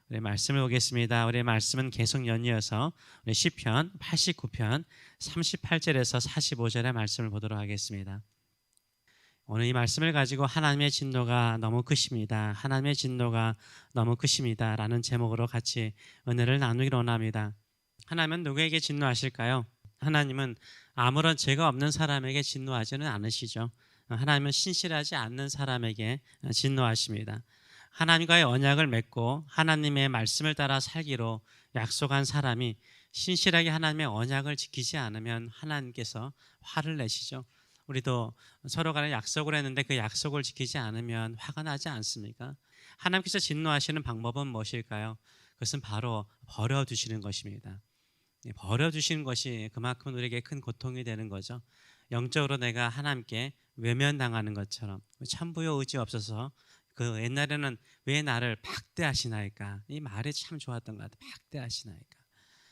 우리 말씀을 보겠습니다. 우리 말씀은 계속 연이어서 우리 시편 89편 38절에서 45절의 말씀을 보도록 하겠습니다. 오늘 이 말씀을 가지고 하나님의 진노가 너무 크십니다. 하나님의 진노가 너무 크십니다. 라는 제목으로 같이 은혜를 나누기로 원합니다. 하나님은 누구에게 진노하실까요? 하나님은 아무런 죄가 없는 사람에게 진노하지는 않으시죠. 하나님은 신실하지 않는 사람에게 진노하십니다. 하나님과의 언약을 맺고 하나님의 말씀을 따라 살기로 약속한 사람이 신실하게 하나님의 언약을 지키지 않으면 하나님께서 화를 내시죠. 우리도 서로 간에 약속을 했는데 그 약속을 지키지 않으면 화가 나지 않습니까? 하나님께서 진노하시는 방법은 무엇일까요? 그것은 바로 버려두시는 것입니다. 버려두시는 것이 그만큼 우리에게 큰 고통이 되는 거죠. 영적으로 내가 하나님께 외면당하는 것처럼 천부여 의지 없어서 그 옛날에는 왜 나를 박대하시나이까, 이 말이 참 좋았던 것 같아요. 박대하시나이까,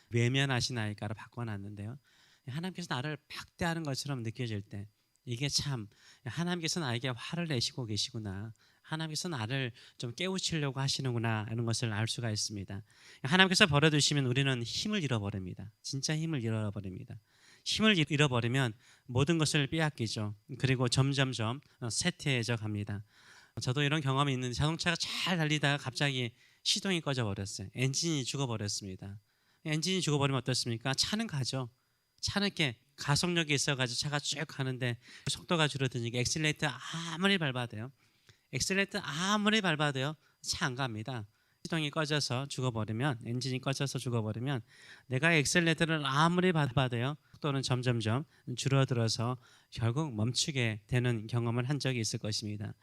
외면하시나이까로 바꿔놨는데요, 하나님께서 나를 박대하는 것처럼 느껴질 때 이게 참 하나님께서 나에게 화를 내시고 계시구나, 하나님께서 나를 좀 깨우치려고 하시는구나 하는 것을 알 수가 있습니다. 하나님께서 버려두시면 우리는 힘을 잃어버립니다. 진짜 힘을 잃어버립니다. 힘을 잃어버리면 모든 것을 빼앗기죠. 그리고 점점점 쇠퇴해져 갑니다. 저도 이런 경험이 있는데, 자동차가 잘 달리다가 갑자기 시동이 꺼져 버렸어요. 엔진이 죽어버렸습니다. 엔진이 죽어버리면 어떻습니까? 차는 가죠. 차는 이렇게 가속력이 있어가지고 차가 쭉 가는데 속도가 줄어드니까 엑셀레이터 아무리 밟아도요, 차 안 갑니다. 시동이 꺼져서 죽어버리면, 엔진이 꺼져서 죽어버리면 내가 엑셀레이터를 아무리 밟아도요, 속도는 점점점 줄어들어서 결국 멈추게 되는 경험을 한 적이 있을 것입니다.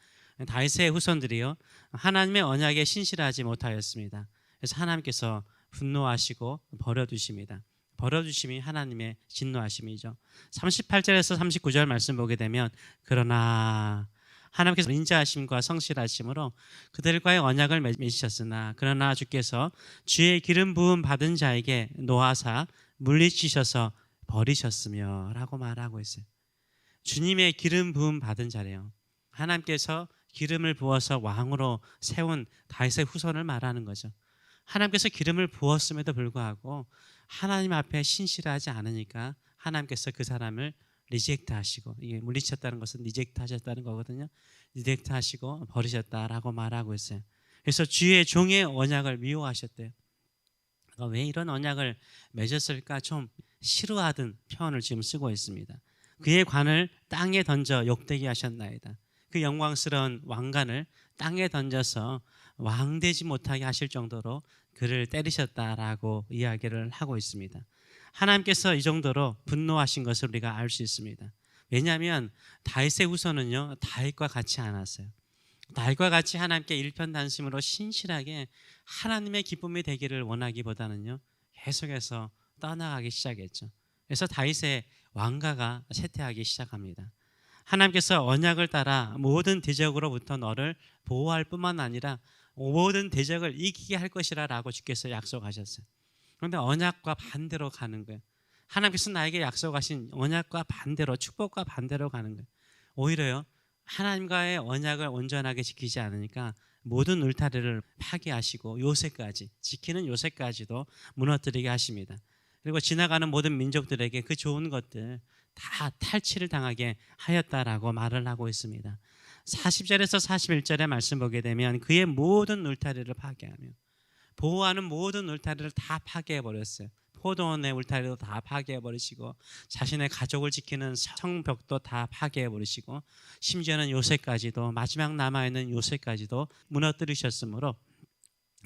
다윗의 후손들이요, 하나님의 언약에 신실하지 못하였습니다. 그래서 하나님께서 분노하시고 버려두십니다. 버려두심이 하나님의 진노하심이죠. 38절에서 39절 말씀 보게 되면, 그러나 하나님께서 인자하심과 성실하심으로 그들과의 언약을 맺으셨으나 그러나 주께서 주의 기름 부음 받은 자에게 노하사 물리치셔서 버리셨으며 라고 말하고 있어요. 주님의 기름 부음 받은 자래요. 하나님께서 기름을 부어서 왕으로 세운 다윗의 후손을 말하는 거죠. 하나님께서 기름을 부었음에도 불구하고 하나님 앞에 신실하지 않으니까 하나님께서 그 사람을 리젝트 하시고, 이게 물리쳤다는 것은 리젝트 하셨다는 거거든요. 리젝트 하시고 버리셨다라고 말하고 있어요. 그래서 주의 종의 언약을 미워하셨대요. 왜 이런 언약을 맺었을까 좀 싫어하던 표현을 지금 쓰고 있습니다. 그의 관을 땅에 던져 욕되게 하셨나이다. 그 영광스러운 왕관을 땅에 던져서 왕되지 못하게 하실 정도로 그를 때리셨다라고 이야기를 하고 있습니다. 하나님께서 이 정도로 분노하신 것을 우리가 알 수 있습니다. 왜냐하면 다윗의 후손은요, 다윗과 같이 않았어요. 다윗과 같이 하나님께 일편단심으로 신실하게 하나님의 기쁨이 되기를 원하기보다는요, 계속해서 떠나가기 시작했죠. 그래서 다윗의 왕가가 쇠퇴하기 시작합니다. 하나님께서 언약을 따라 모든 대적으로부터 너를 보호할 뿐만 아니라 모든 대적을 이기게 할 것이라 라고 주께서 약속하셨어요. 그런데 언약과 반대로 가는 거예요. 하나님께서 나에게 약속하신 언약과 반대로, 축복과 반대로 가는 거예요. 오히려요, 하나님과의 언약을 온전하게 지키지 않으니까 모든 울타리를 파괴하시고 요새까지, 지키는 요새까지도 무너뜨리게 하십니다. 그리고 지나가는 모든 민족들에게 그 좋은 것들 다 탈취를 당하게 하였다라고 말을 하고 있습니다. 40절에서 41절의 말씀 보게 되면 그의 모든 울타리를 파괴하며, 보호하는 모든 울타리를 다 파괴해버렸어요. 포도원의 울타리도 다 파괴해버리시고, 자신의 가족을 지키는 성벽도 다 파괴해버리시고, 심지어는 요새까지도, 마지막 남아있는 요새까지도 무너뜨리셨으므로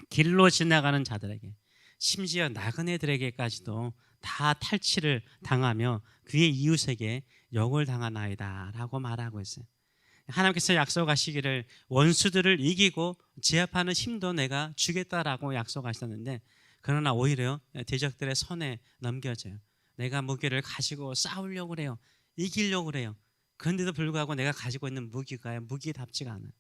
길로 지나가는 자들에게, 심지어 나그네들에게까지도 다 탈취를 당하며 그의 이웃에게 욕을 당하나이다 라고 말하고 있어요. 하나님께서 약속하시기를 원수들을 이기고 제압하는 힘도 내가 주겠다라고 약속하셨는데, 그러나 오히려 대적들의 손에 넘겨져요. 내가 무기를 가지고 싸우려고 그래요. 이기려고 그래요. 그런데도 불구하고 내가 가지고 있는 무기가 무기답지가 않아요.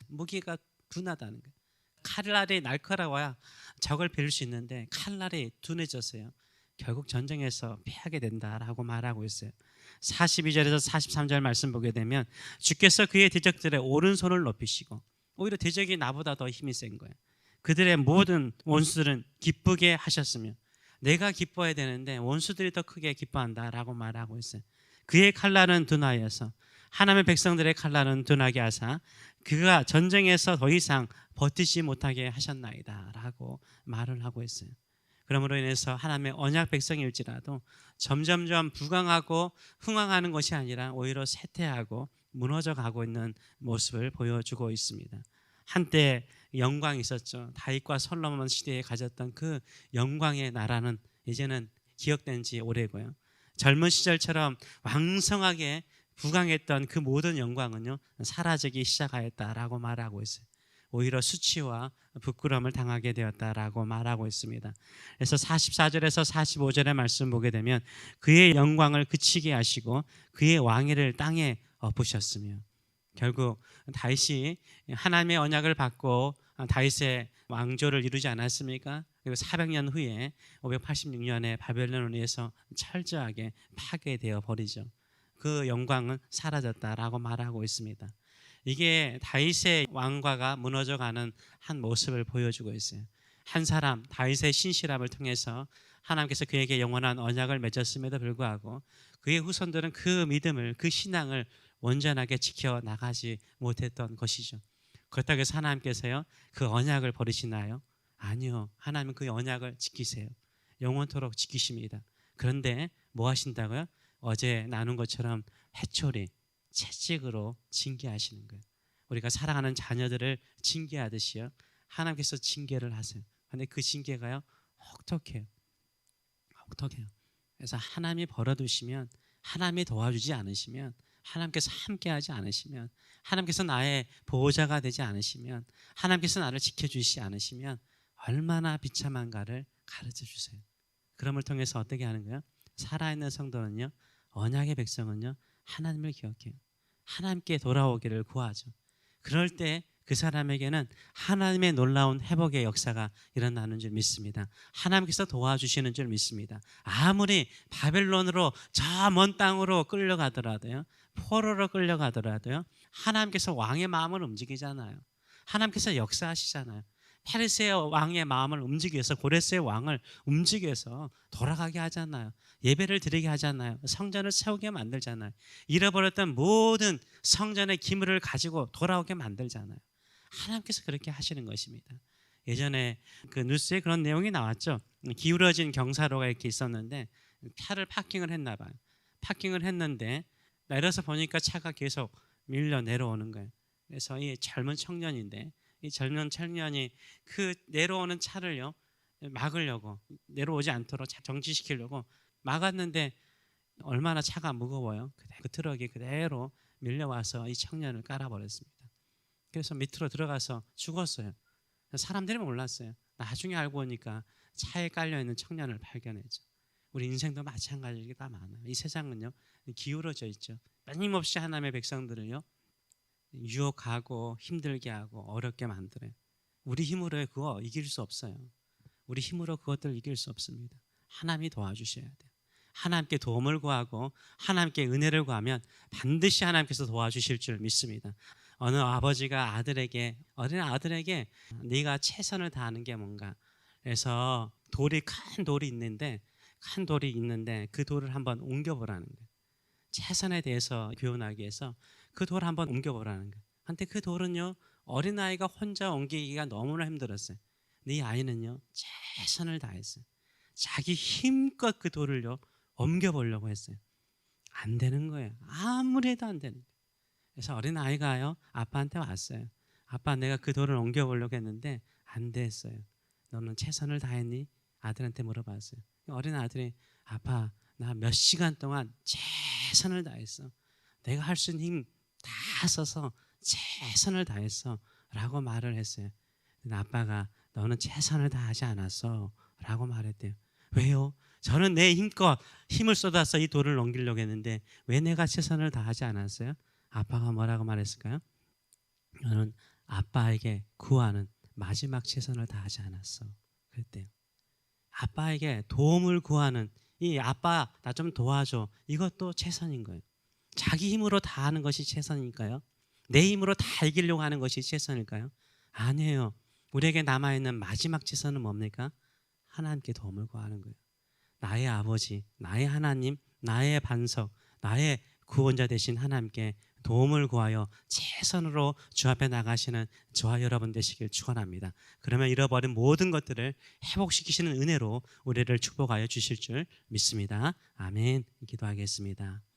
무기가 둔하다는 거예요. 칼날이 날카로워야 적을 베릴 수 있는데 칼날이 둔해졌어요. 결국 전쟁에서 패하게 된다라고 말하고 있어요. 42절에서 43절 말씀 보게 되면 주께서 그의 대적들의 오른손을 높이시고, 오히려 대적이 나보다 더 힘이 센 거예요. 그들의 모든 원수들은 기쁘게 하셨으며 내가 기뻐해야 되는데 원수들이 더 크게 기뻐한다라고 말하고 있어요. 그의 칼날은 둔하여서 하나님의 백성들의 칼날은 둔하게 하사 그가 전쟁에서 더 이상 버티지 못하게 하셨나이다라고 말을 하고 있어요. 그러므로 인해서 하나님의 언약 백성일지라도 점점점 부강하고 흥황하는 것이 아니라 오히려 쇠퇴하고 무너져 가고 있는 모습을 보여주고 있습니다. 한때 영광이 있었죠. 다윗과 솔로몬 시대에 가졌던 그 영광의 나라는 이제는 기억된 지 오래고요. 젊은 시절처럼 왕성하게 부강했던 그 모든 영광은요 사라지기 시작하였다라고 말하고 있어요. 오히려 수치와 부끄러움을 당하게 되었다라고 말하고 있습니다. 그래서 44절에서 45절의 말씀 보게 되면 그의 영광을 그치게 하시고 그의 왕위를 땅에 엎으셨으며, 결국 다윗이 하나님의 언약을 받고 다윗의 왕조를 이루지 않았습니까? 그리고 400년 후에 586년에 바벨론에 의해서 철저하게 파괴되어 버리죠. 그 영광은 사라졌다라고 말하고 있습니다. 이게 다윗의 왕과가 무너져가는 한 모습을 보여주고 있어요. 한 사람 다윗의 신실함을 통해서 하나님께서 그에게 영원한 언약을 맺었음에도 불구하고 그의 후손들은 그 믿음을, 그 신앙을 온전하게 지켜나가지 못했던 것이죠. 그렇다고 해서 하나님께서요 그 언약을 버리시나요? 아니요. 하나님은 그 언약을 지키세요. 영원토록 지키십니다. 그런데 뭐 하신다고요? 어제 나눈 것처럼 회초리, 채찍으로 징계하시는 거예요. 우리가 사랑하는 자녀들을 징계하듯이요 하나님께서 징계를 하세요. 그런데 그 징계가요 혹독해요. 혹독해요. 그래서 하나님이 벌어두시면, 하나님이 도와주지 않으시면, 하나님께서 함께하지 않으시면, 하나님께서 나의 보호자가 되지 않으시면, 하나님께서 나를 지켜주시지 않으시면 얼마나 비참한가를 가르쳐 주세요. 그럼을 통해서 어떻게 하는 거예요? 살아있는 성도는요 언약의 백성은요 하나님을 기억해요. 하나님께 돌아오기를 구하죠. 그럴 때 그 사람에게는 하나님의 놀라운 회복의 역사가 일어나는 줄 믿습니다. 하나님께서 도와주시는 줄 믿습니다. 아무리 바벨론으로 저 먼 땅으로 끌려가더라도요, 포로로 끌려가더라도요, 하나님께서 왕의 마음을 움직이잖아요. 하나님께서 역사하시잖아요. 페르시아 왕의 마음을 움직여서, 고레스의 왕을 움직여서 돌아가게 하잖아요. 예배를 드리게 하잖아요. 성전을 세우게 만들잖아요. 잃어버렸던 모든 성전의 기물을 가지고 돌아오게 만들잖아요. 하나님께서 그렇게 하시는 것입니다. 예전에 그 뉴스에 그런 내용이 나왔죠. 기울어진 경사로가 이렇게 있었는데 차를 파킹을 했나 봐요. 파킹을 했는데 내려서 보니까 차가 계속 밀려 내려오는 거예요. 그래서 이 젊은 청년인데, 이 젊은 청년이 그 내려오는 차를요 막으려고, 내려오지 않도록 정지시키려고 막았는데 얼마나 차가 무거워요. 그 트럭이 그대로 밀려와서 이 청년을 깔아버렸습니다. 그래서 밑으로 들어가서 죽었어요. 사람들이 몰랐어요. 나중에 알고 보니까 차에 깔려있는 청년을 발견했죠. 우리 인생도 마찬가지가 많아요. 이 세상은요 기울어져 있죠. 끊임없이 하나님의 백성들을요 유혹하고 힘들게 하고 어렵게 만들어요. 우리 힘으로 그거 이길 수 없어요. 우리 힘으로 그것들 이길 수 없습니다. 하나님이 도와주셔야 돼요. 하나님께 도움을 구하고 하나님께 은혜를 구하면 반드시 하나님께서 도와주실 줄 믿습니다. 어느 아버지가 어린 아들에게 네가 최선을 다하는 게 뭔가, 그래서 큰 돌이 있는데 그 돌을 한번 옮겨보라는 거예요. 최선에 대해서 교훈하기 위해서 그 돌을 한번 옮겨보라는 거예요. 근데 그 돌은요 어린아이가 혼자 옮기기가 너무나 힘들었어요. 네 아이는요 최선을 다했어요. 자기 힘껏 그 돌을요 옮겨보려고 했어요. 안 되는 거예요. 아무리 해도 안 되는 거예요. 그래서 어린아이가요 아빠한테 왔어요. 아빠, 내가 그 돌을 옮겨보려고 했는데 안 됐어요. 너는 최선을 다했니? 아들한테 물어봤어요. 어린 아들이, 아빠, 나 몇 시간 동안 최선을 다했어. 내가 할 수 있는 힘 다 써서 최선을 다했어 라고 말을 했어요. 근데 아빠가, 너는 최선을 다하지 않았어 라고 말했대요. 왜요? 저는 내 힘껏 힘을 쏟아서 이 돌을 넘기려고 했는데 왜 내가 최선을 다하지 않았어요? 아빠가 뭐라고 말했을까요? 너는 아빠에게 구하는 마지막 최선을 다하지 않았어 그랬대요. 아빠에게 도움을 구하는, 이 아빠 나 좀 도와줘, 이것도 최선인 거예요. 자기 힘으로 다 하는 것이 최선일까요? 내 힘으로 다 이기려고 하는 것이 최선일까요? 아니에요. 우리에게 남아있는 마지막 지선은 뭡니까? 하나님께 도움을 구하는 거예요. 나의 아버지, 나의 하나님, 나의 반석, 나의 구원자 되신 하나님께 도움을 구하여 최선으로 주 앞에 나가시는 저와 여러분 되시길 축원합니다. 그러면 잃어버린 모든 것들을 회복시키시는 은혜로 우리를 축복하여 주실 줄 믿습니다. 아멘. 기도하겠습니다.